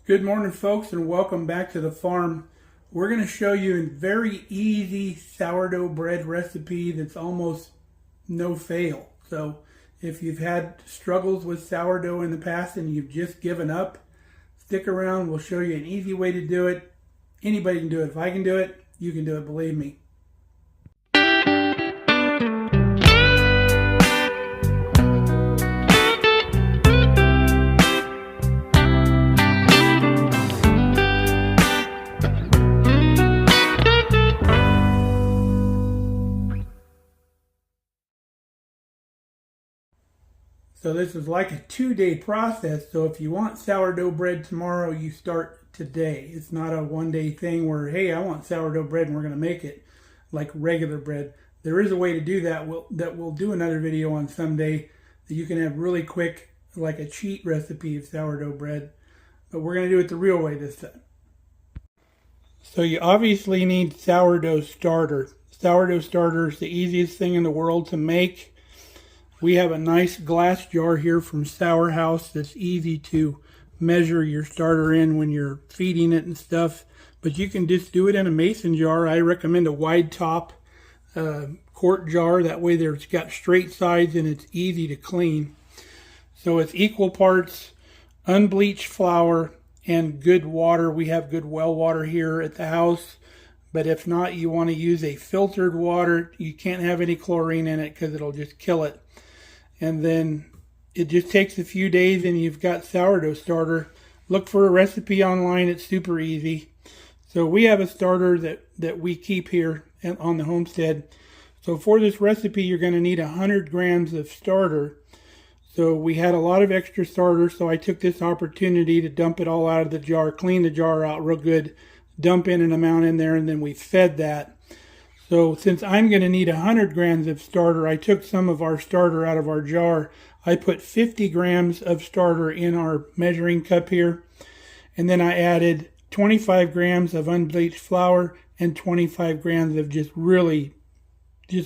Good morning, folks, and welcome back to the farm. We're going to show you a very easy sourdough bread recipe that's almost no fail. So if you've had struggles with sourdough in the past and you've just given up, stick around. We'll show you an easy way to do it. Anybody can do it. If I can do it, you can do it, believe me. So this is like a 2-day process. So if you want sourdough bread tomorrow, you start today. It's not a 1-day thing where, hey, I want sourdough bread and we're going to make it like regular bread. There is a way to do that. We'll do another video on someday that you can have really quick, like a cheat recipe of sourdough bread. But we're going to do it the real way this time. So you obviously need sourdough starter. Sourdough starter is the easiest thing in the world to make. We have a nice glass jar here from Sour House that's easy to measure your starter in when you're feeding it and stuff. But you can just do it in a mason jar. I recommend a wide top quart jar. That way it's got straight sides and it's easy to clean. So it's equal parts unbleached flour and good water. We have good well water here at the house. But if not, you want to use a filtered water. You can't have any chlorine in it because it'll just kill it. And then it just takes a few days and you've got sourdough starter. Look for a recipe online. It's super easy. So we have a starter that we keep here on the Homestead. So for this recipe, you're going to need 100 grams of starter. So we had a lot of extra starter, so I took this opportunity to dump it all out of the jar, clean the jar out real good, dump in an amount in there, and then we fed that. So since I'm going to need 100 grams of starter, I took some of our starter out of our jar. I put 50 grams of starter in our measuring cup here. And then I added 25 grams of unbleached flour and 25 grams of just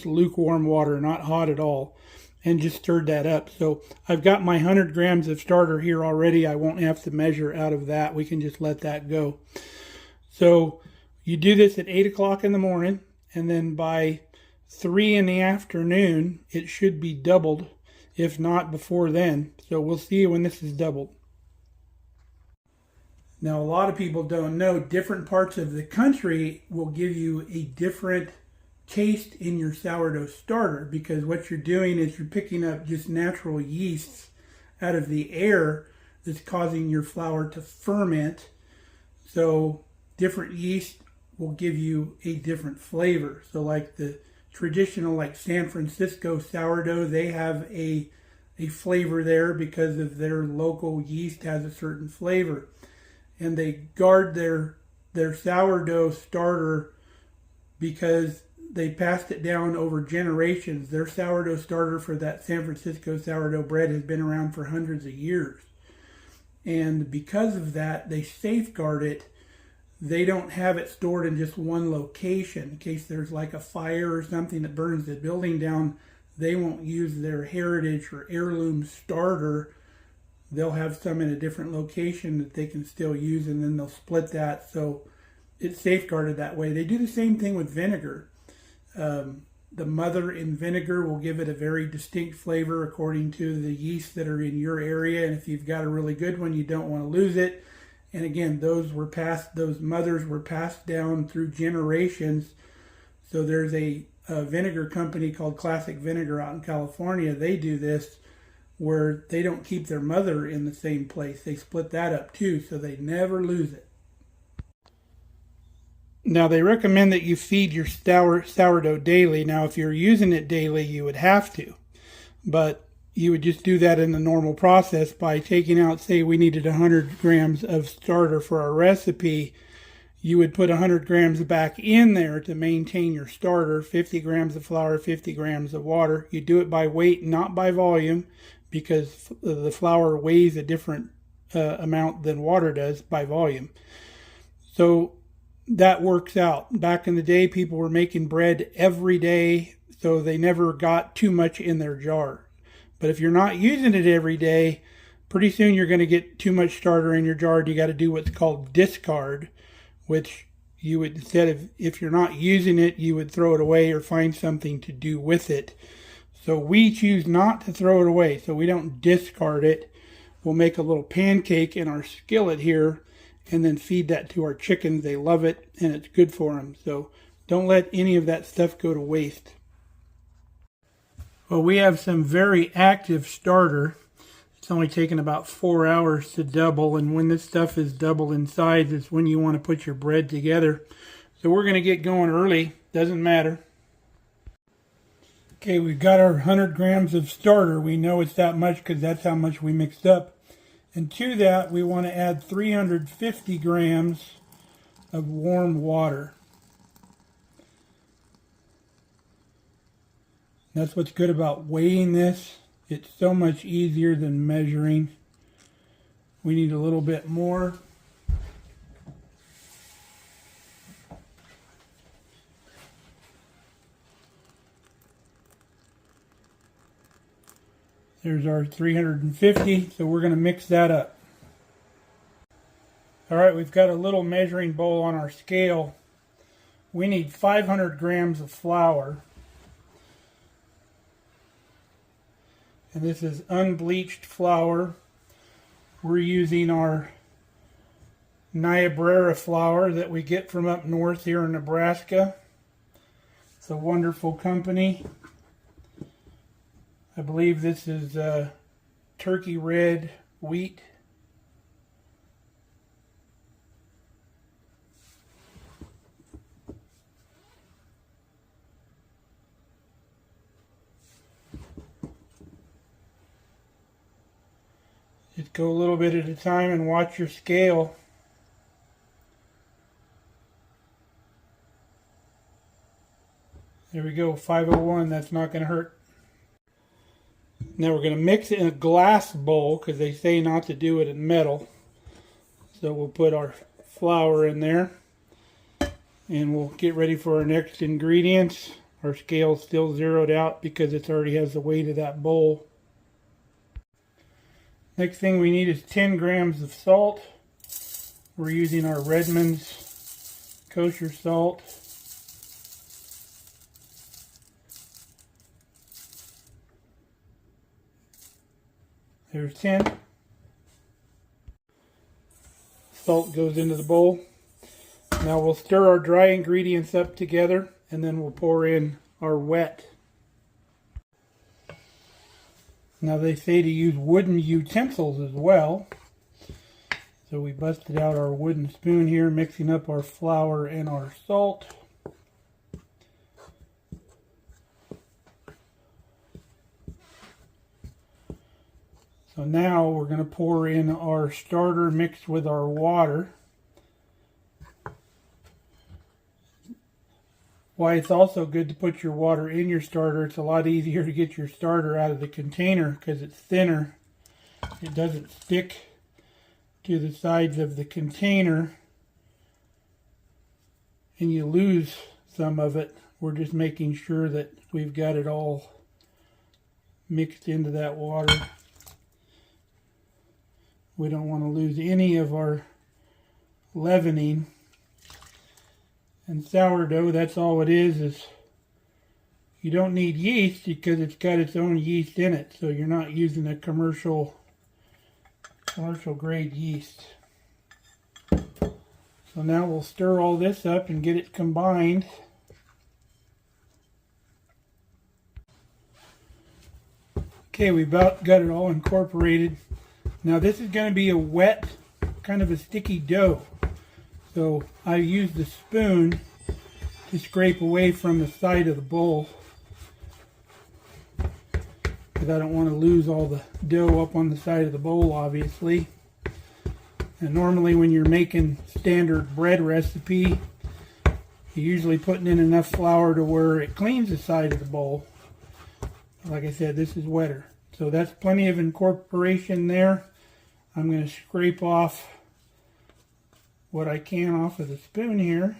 lukewarm water, not hot at all. And just stirred that up. So I've got my 100 grams of starter here already. I won't have to measure out of that. We can just let that go. So you do this at 8 o'clock in the morning. And then by 3 in the afternoon, it should be doubled, if not before then. So we'll see when this is doubled. Now, a lot of people don't know, different parts of the country will give you a different taste in your sourdough starter, because what you're doing is you're picking up just natural yeasts out of the air that's causing your flour to ferment. So different yeast will give you a different flavor. So like the traditional like San Francisco sourdough, they have a flavor there because of their local yeast has a certain flavor. And they guard their sourdough starter because they passed it down over generations. Their sourdough starter for that San Francisco sourdough bread has been around for hundreds of years. And because of that, they safeguard it. They don't have it stored in just one location. In case there's like a fire or something that burns the building down, they won't use their heritage or heirloom starter. They'll have some in a different location that they can still use, and then they'll split that. So it's safeguarded that way. They do the same thing with vinegar. The mother in vinegar will give it a very distinct flavor according to the yeast that are in your area. And if you've got a really good one, you don't want to lose it. And again, those mothers were passed down through generations. So there's a vinegar company called Classic Vinegar out in California. They do this where they don't keep their mother in the same place. They split that up too, so they never lose it. Now they recommend that you feed your sourdough daily. Now if you're using it daily, you would have to. But you would just do that in the normal process by taking out, say we needed 100 grams of starter for our recipe. You would put 100 grams back in there to maintain your starter, 50 grams of flour, 50 grams of water. You do it by weight, not by volume, because the flour weighs a different amount than water does by volume. So that works out. Back in the day, people were making bread every day, so they never got too much in their jar. But if you're not using it every day, pretty soon you're going to get too much starter in your jar, and you got to do what's called discard, which you would, instead of, if you're not using it, you would throw it away or find something to do with it. So we choose not to throw it away, so we don't discard it. We'll make a little pancake in our skillet here and then feed that to our chickens. They love it and it's good for them. So don't let any of that stuff go to waste. Well, we have some very active starter. It's only taken about 4 hours to double, and when this stuff is double in size is when you want to put your bread together. So we're going to get going early, doesn't matter. Okay, we've got our 100 grams of starter. We know it's that much because that's how much we mixed up. And to that, we want to add 350 grams of warm water. That's what's good about weighing this. It's so much easier than measuring. We need a little bit more. There's our 350, so we're going to mix that up. Alright, we've got a little measuring bowl on our scale. We need 500 grams of flour. And this is unbleached flour. We're using our Niobrara flour that we get from up north here in Nebraska. It's a wonderful company. I believe this is turkey red wheat. Just go a little bit at a time and watch your scale. There we go, 501, that's not going to hurt. Now we're going to mix it in a glass bowl because they say not to do it in metal. So we'll put our flour in there and we'll get ready for our next ingredients. Our scale's still zeroed out because it already has the weight of that bowl. Next thing we need is 10 grams of salt. We're using our Redmond's kosher salt. There's 10. Salt goes into the bowl. Now we'll stir our dry ingredients up together and then we'll pour in our wet. Now they say to use wooden utensils as well. So we busted out our wooden spoon here, mixing up our flour and our salt. So now we're going to pour in our starter mixed with our water. Why it's also good to put your water in your starter. It's a lot easier to get your starter out of the container because it's thinner. It doesn't stick to the sides of the container and you lose some of it. We're just making sure that we've got it all mixed into that water. We don't want to lose any of our leavening. And sourdough, that's all it is you don't need yeast because it's got its own yeast in it. So you're not using a commercial grade yeast. So now we'll stir all this up and get it combined. Okay, we've about got it all incorporated. Now this is going to be a wet, kind of a sticky dough. So I use the spoon to scrape away from the side of the bowl because I don't want to lose all the dough up on the side of the bowl, obviously. And normally when you're making standard bread recipe, you're usually putting in enough flour to where it cleans the side of the bowl. Like I said, this is wetter. So that's plenty of incorporation there. I'm going to scrape off what I can off of the spoon here.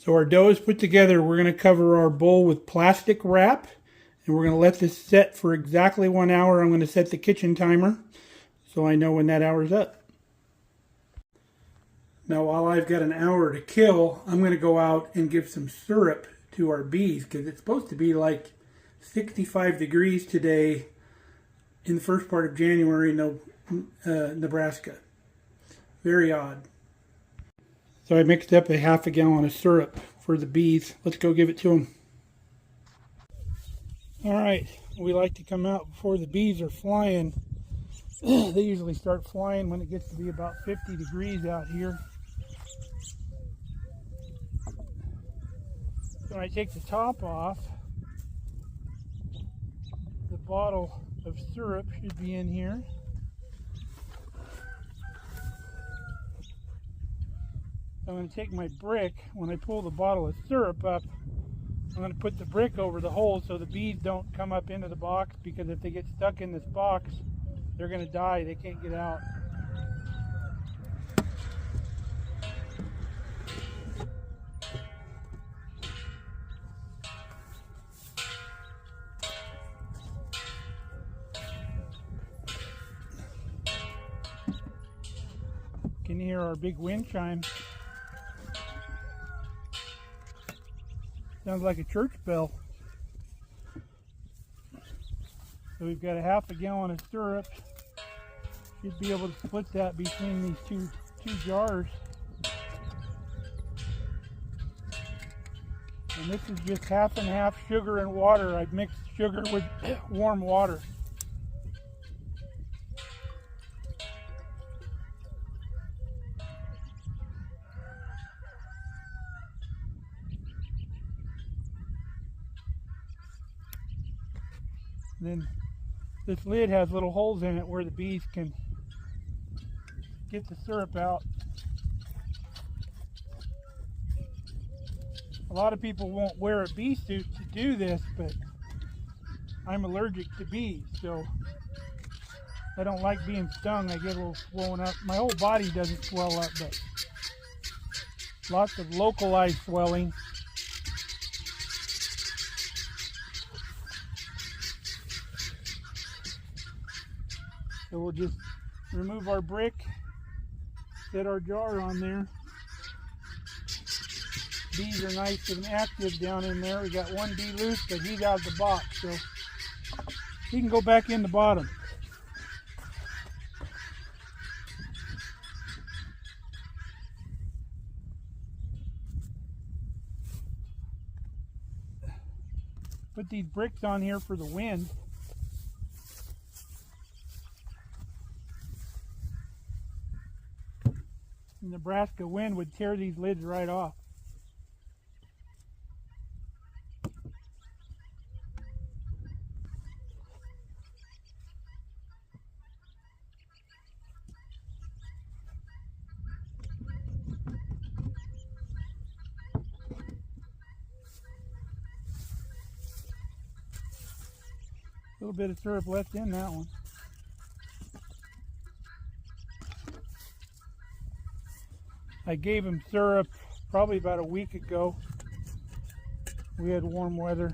So our dough is put together. We're going to cover our bowl with plastic wrap, and we're going to let this set for exactly 1 hour. I'm going to set the kitchen timer so I know when that hour's up. Now while I've got an hour to kill, I'm going to go out and give some syrup to our bees, because it's supposed to be like 65 degrees today in the first part of January in Nebraska. Very odd. So I mixed up a half a gallon of syrup for the bees. Let's go give it to them. All right, we like to come out before the bees are flying. They usually start flying when it gets to be about 50 degrees out here. So when I take the top off, the bottle of syrup should be in here. I'm going to take my brick. When I pull the bottle of syrup up, I'm going to put the brick over the hole so the bees don't come up into the box, because if they get stuck in this box, they're going to die. They can't get out. Can you hear our big wind chime? Sounds like a church bell. So we've got a half a gallon of syrup. Should be able to split that between these two jars. And this is just half and half sugar and water. I've mixed sugar with warm water. Then this lid has little holes in it where the bees can get the syrup out. A lot of people won't wear a bee suit to do this, but I'm allergic to bees, so I don't like being stung. I get a little swollen up. My whole body doesn't swell up, but lots of localized swelling. So we'll just remove our brick, set our jar on there. Bees are nice and active down in there. We got one bee loose, but he's out of the box, so he can go back in the bottom. Put these bricks on here for the wind. The Nebraska wind would tear these lids right off. A little bit of syrup left in that one. I gave him syrup probably about a week ago. We had warm weather.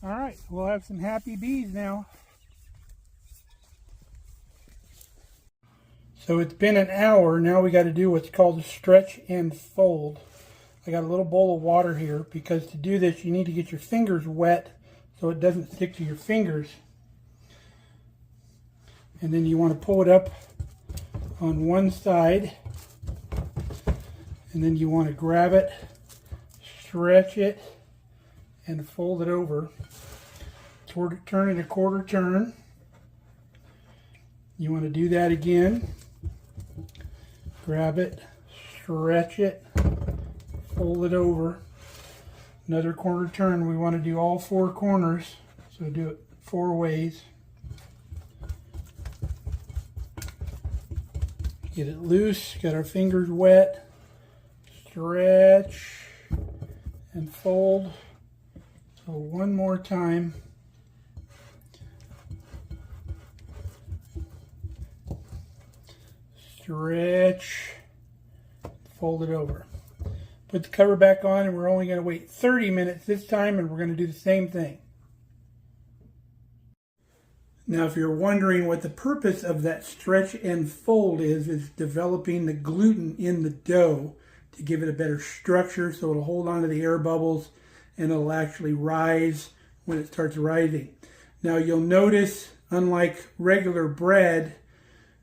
All right, we'll have some happy bees now. So it's been an hour. Now we got to do what's called a stretch and fold. I got a little bowl of water here because to do this you need to get your fingers wet so it doesn't stick to your fingers. And then you want to pull it up on one side. And then you want to grab it, stretch it, and fold it over. Turn it a quarter turn. You want to do that again. Grab it, stretch it, fold it over. Another quarter turn. We want to do all four corners, so do it 4 ways. Get it loose, got our fingers wet, stretch and fold. So one more time. Stretch, fold it over. Put the cover back on, and we're only going to wait 30 minutes this time, and we're going to do the same thing. Now, if you're wondering what the purpose of that stretch and fold is developing the gluten in the dough to give it a better structure so it'll hold on to the air bubbles and it'll actually rise when it starts rising. Now, you'll notice, unlike regular bread,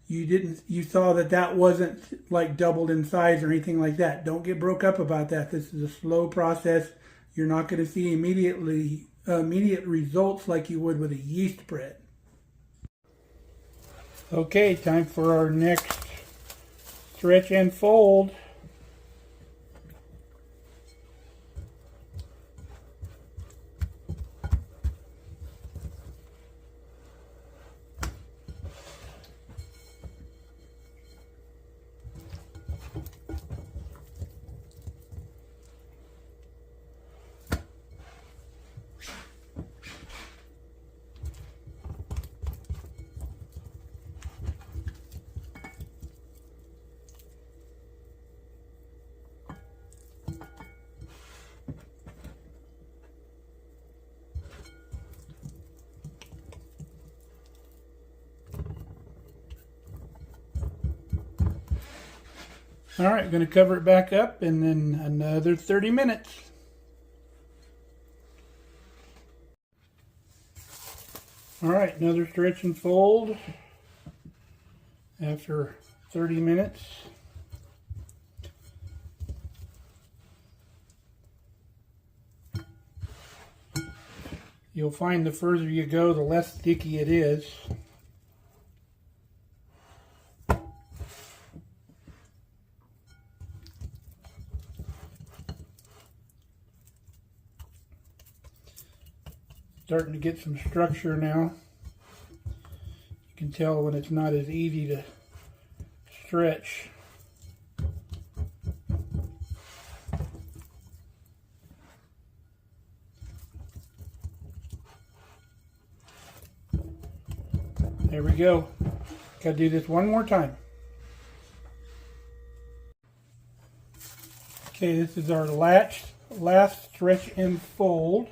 you saw that wasn't like doubled in size or anything like that. Don't get broke up about that. This is a slow process. You're not going to see immediate results like you would with a yeast bread. Okay, time for our next stretch and fold. All right, going to cover it back up and then another 30 minutes. All right, another stretch and fold after 30 minutes. You'll find the further you go, the less sticky it is. Starting to get some structure now. You can tell when it's not as easy to stretch. There we go. Gotta do this one more time. Okay, this is our last stretch and fold.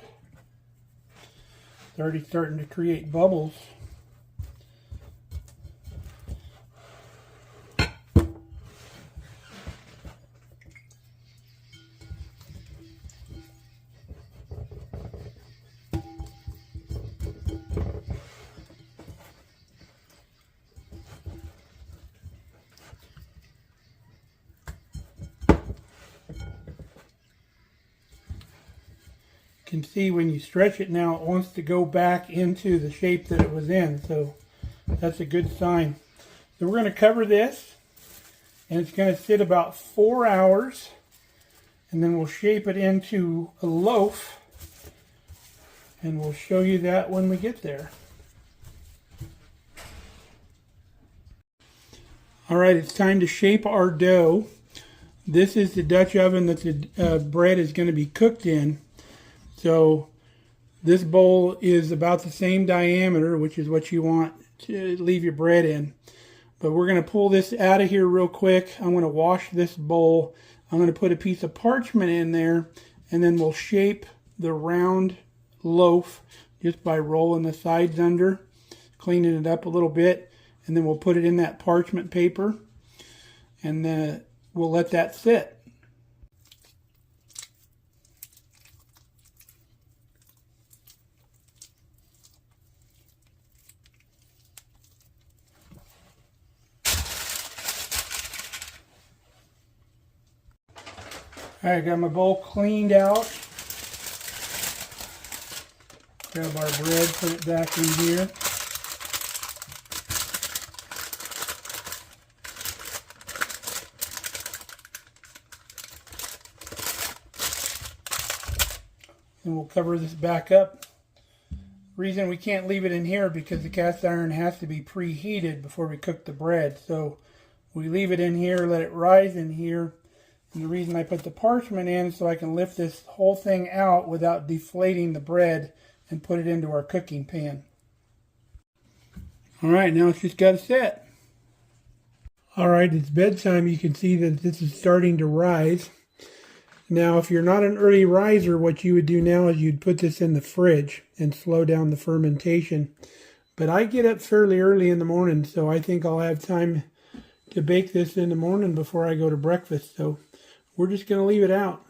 It's already starting to create bubbles. Can see when you stretch it now, it wants to go back into the shape that it was in, so that's a good sign. So we're going to cover this, and it's going to sit about 4 hours, and then we'll shape it into a loaf, and we'll show you that when we get there. All right, it's time to shape our dough. This is the Dutch oven that the bread is going to be cooked in. So this bowl is about the same diameter, which is what you want to leave your bread in. But we're going to pull this out of here real quick. I'm going to wash this bowl. I'm going to put a piece of parchment in there, and then we'll shape the round loaf just by rolling the sides under, cleaning it up a little bit, and then we'll put it in that parchment paper, and then we'll let that sit. All right, got my bowl cleaned out. Grab our bread, put it back in here. And we'll cover this back up. Reason we can't leave it in here because the cast iron has to be preheated before we cook the bread. So we leave it in here, let it rise in here. And the reason I put the parchment in is so I can lift this whole thing out without deflating the bread and put it into our cooking pan. Alright, now it's just got to set. Alright, it's bedtime. You can see that this is starting to rise. Now, if you're not an early riser, what you would do now is you'd put this in the fridge and slow down the fermentation. But I get up fairly early in the morning, so I think I'll have time to bake this in the morning before I go to breakfast. So we're just going to leave it out.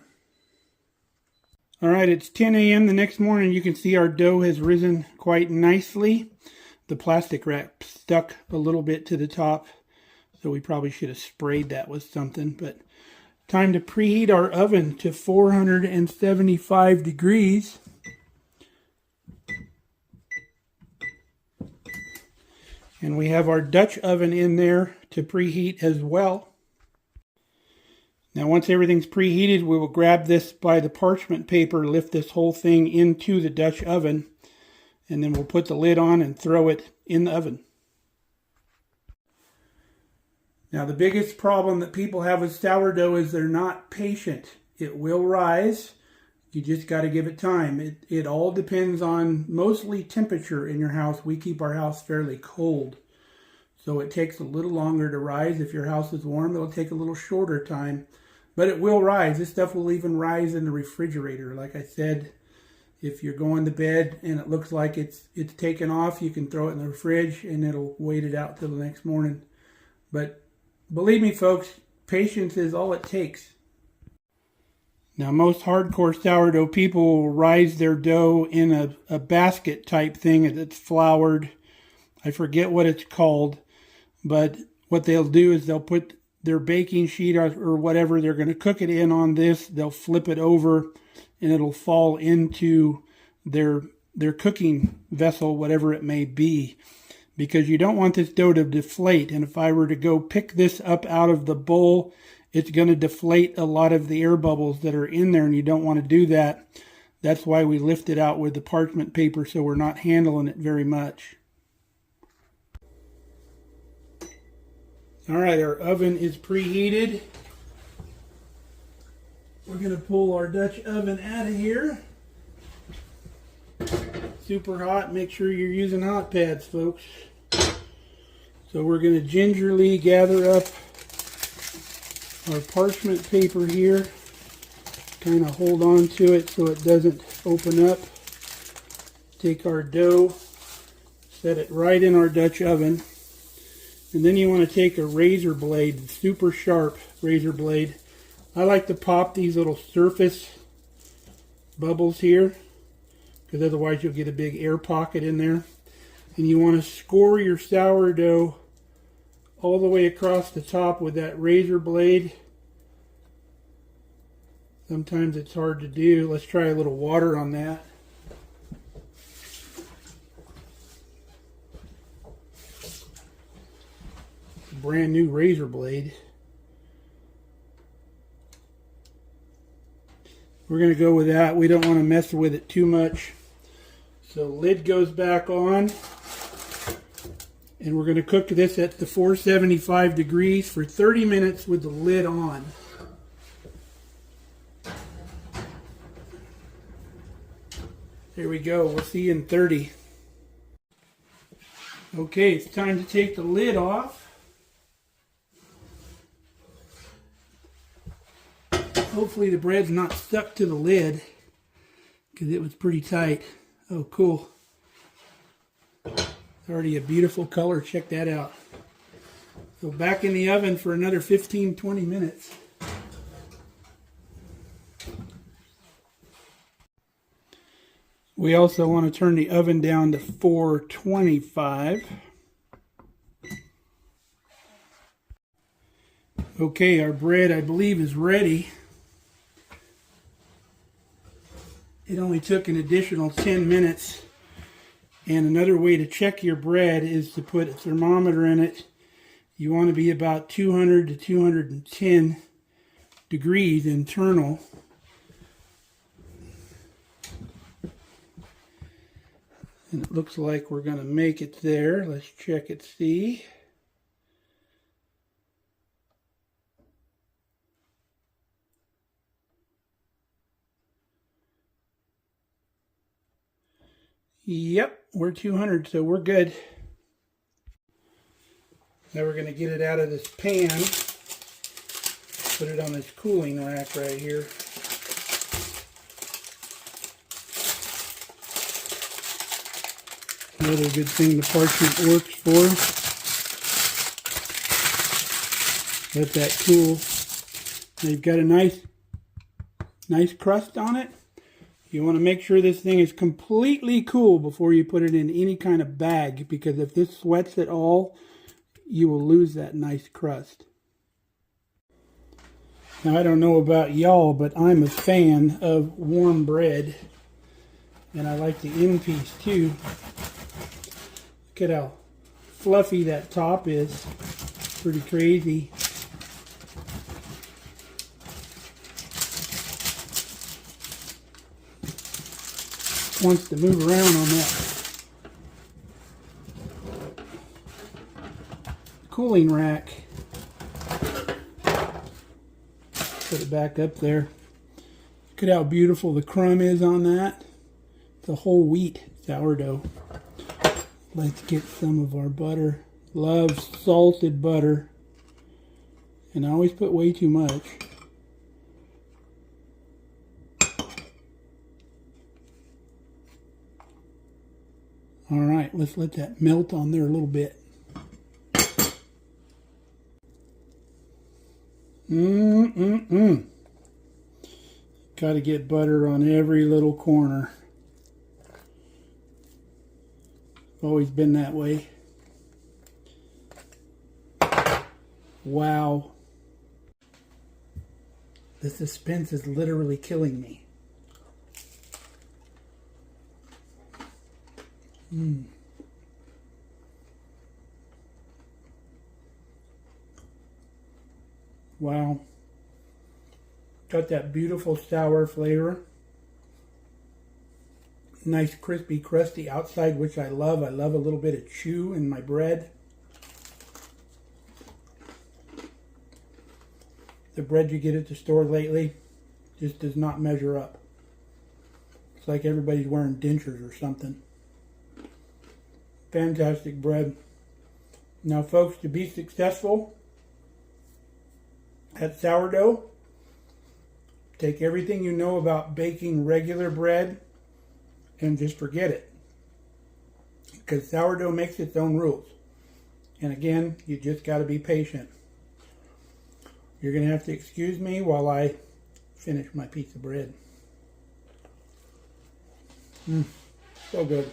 All right, it's 10 a.m. the next morning. You can see our dough has risen quite nicely. The plastic wrap stuck a little bit to the top, so we probably should have sprayed that with something. But time to preheat our oven to 475 degrees. And we have our Dutch oven in there to preheat as well. Now once everything's preheated, we will grab this by the parchment paper, lift this whole thing into the Dutch oven, and then we'll put the lid on and throw it in the oven. Now the biggest problem that people have with sourdough is they're not patient. It will rise. You just got to give it time. It all depends on mostly temperature in your house. We keep our house fairly cold, so it takes a little longer to rise. If your house is warm, it'll take a little shorter time, but it will rise. This stuff will even rise in the refrigerator. Like I said, if you're going to bed and it looks like it's taken off, you can throw it in the fridge and it'll wait it out till the next morning. But believe me, folks, patience is all it takes. Now, most hardcore sourdough people will rise their dough in a basket type thing that's floured. I forget what it's called, but what they'll do is they'll put their baking sheet or whatever they're going to cook it in on this. They'll flip it over and it'll fall into their cooking vessel, whatever it may be, because you don't want this dough to deflate. And if I were to go pick this up out of the bowl, it's going to deflate a lot of the air bubbles that are in there, and you don't want to do that. That's why we lift it out with the parchment paper, so we're not handling it very much. All right, our oven is preheated. We're going to pull our Dutch oven out of here. Super hot. Make sure you're using hot pads, folks. So we're going to gingerly gather up our parchment paper here. Kind of hold on to it so it doesn't open up. Take our dough, set it right in our Dutch oven. And then you want to take a razor blade, super sharp razor blade. I like to pop these little surface bubbles here, because otherwise you'll get a big air pocket in there. And you want to score your sourdough all the way across the top with that razor blade. Sometimes it's hard to do. Let's try a little water on that. Brand new razor blade. We're going to go with that. We don't want to mess with it too much. So lid goes back on. And we're going to cook this at the 475 degrees for 30 minutes with the lid on. There we go. We'll see you in 30. Okay, it's time to take the lid off. Hopefully the bread's not stuck to the lid, because it was pretty tight. Oh, cool. Already a beautiful color. Check that out. So back in the oven for another 15-20 minutes. We also want to turn the oven down to 425. Okay, our bread, I believe, is ready. It only took an additional 10 minutes. And another way to check your bread is to put a thermometer in it. You want to be about 200 to 210 degrees internal. And it looks like we're going to make it there. Let's check it, see. Yep, we're 200, so we're good. Now we're going to get it out of this pan, put it on this cooling rack right here. Another good thing the parchment works for. Let that cool. Now you've got a nice crust on it. You want to make sure this thing is completely cool before you put it in any kind of bag, because if this sweats at all, you will lose that nice crust. Now I don't know about y'all, but I'm a fan of warm bread, and I like the end piece too. Look at how fluffy that top is. Pretty crazy. Wants to move around on that cooling rack. Put it back up there. Look at how beautiful the crumb is on that. It's a whole wheat sourdough. Let's get some of our butter. Love salted butter. And I always put way too much. All right, let's let that melt on there a little bit. Got to get butter on every little corner. Always been that way. Wow. The suspense is literally killing me. Wow. Got that beautiful sour flavor. Nice crispy, crusty outside, which I love. I love a little bit of chew in my bread. The bread you get at the store lately just does not measure up. It's like everybody's wearing dentures or something. Fantastic bread. Now folks, to be successful at sourdough, take everything you know about baking regular bread and just forget it. Because sourdough makes its own rules. And again, you just got to be patient. You're going to have to excuse me while I finish my piece of bread. So good.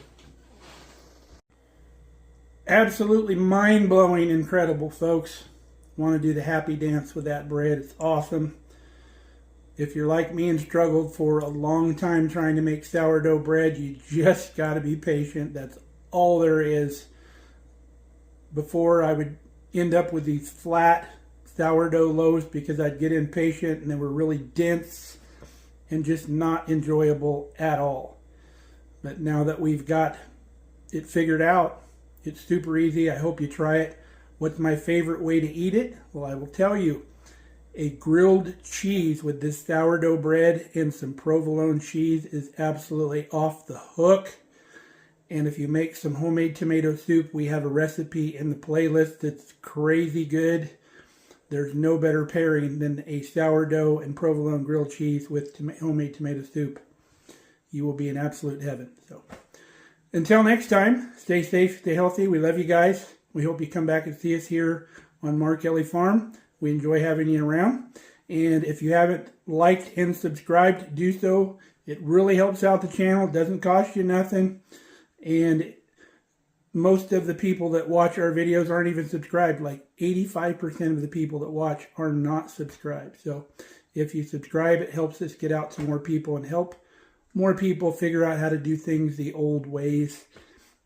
Absolutely mind-blowing, incredible, folks. Want to do the happy dance with that bread. It's awesome. If you're like me and struggled for a long time trying to make sourdough bread, you just got to be patient. That's all there is. Before, I would end up with these flat sourdough loaves because I'd get impatient and they were really dense and just not enjoyable at all. But now that we've got it figured out, it's super easy. I hope you try it. What's my favorite way to eat it? Well, I will tell you. A grilled cheese with this sourdough bread and some provolone cheese is absolutely off the hook. And if you make some homemade tomato soup, we have a recipe in the playlist that's crazy good. There's no better pairing than a sourdough and provolone grilled cheese with homemade tomato soup. You will be in absolute heaven. So, until next time, stay safe, stay healthy. We love you guys. We hope you come back and see us here on Mark Ellie Farm. We enjoy having you around. And if you haven't liked and subscribed, do so. It really helps out the channel. It doesn't cost you nothing. And most of the people that watch our videos aren't even subscribed. Like 85% of the people that watch are not subscribed. So if you subscribe, it helps us get out to more people and help more people figure out how to do things the old ways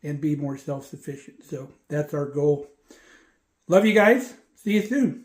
and be more self-sufficient. So that's our goal. Love you guys. See you soon.